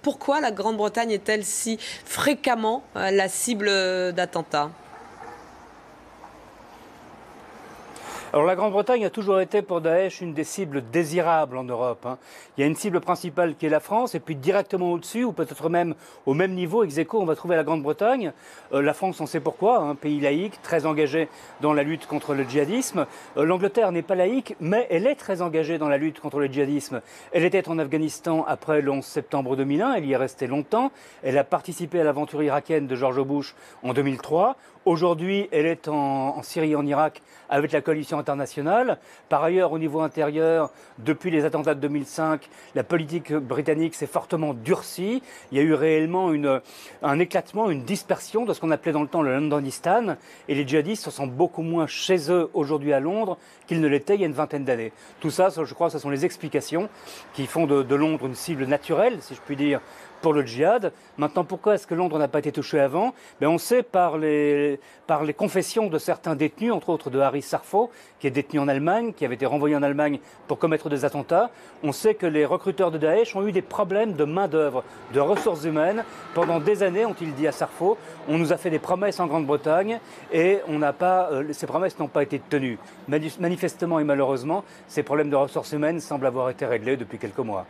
Pourquoi la Grande-Bretagne est-elle si fréquemment la cible d'attentats? Alors la Grande-Bretagne a toujours été pour Daesh une des cibles désirables en Europe. Il y a une cible principale qui est la France, et puis directement au-dessus, ou peut-être même au même niveau, ex aequo, on va trouver la Grande-Bretagne. La France, on sait pourquoi, un pays laïque, très engagé dans la lutte contre le djihadisme. L'Angleterre n'est pas laïque, mais elle est très engagée dans la lutte contre le djihadisme. Elle était en Afghanistan après le 11 septembre 2001, elle y est restée longtemps. Elle a participé à l'aventure irakienne de George Bush en 2003. Aujourd'hui, elle est en Syrie et en Irak avec la coalition internationale. Par ailleurs, au niveau intérieur, depuis les attentats de 2005, la politique britannique s'est fortement durcie. Il y a eu réellement un éclatement, une dispersion de ce qu'on appelait dans le temps le Londonistan. Et les djihadistes se sentent beaucoup moins chez eux aujourd'hui à Londres qu'ils ne l'étaient il y a une vingtaine d'années. Tout ça, je crois, ce sont les explications qui font de Londres une cible naturelle, si je puis dire, pour le djihad. Maintenant, pourquoi est-ce que Londres n'a pas été touché avant? On sait par les confessions de certains détenus, entre autres de Harry Sarfo, qui est détenu en Allemagne, qui avait été renvoyé en Allemagne pour commettre des attentats. On sait que les recruteurs de Daesh ont eu des problèmes de main-d'œuvre, de ressources humaines. Pendant des années, ont-ils dit à Sarfo, on nous a fait des promesses en Grande-Bretagne et ces promesses n'ont pas été tenues. Manifestement et malheureusement, ces problèmes de ressources humaines semblent avoir été réglés depuis quelques mois.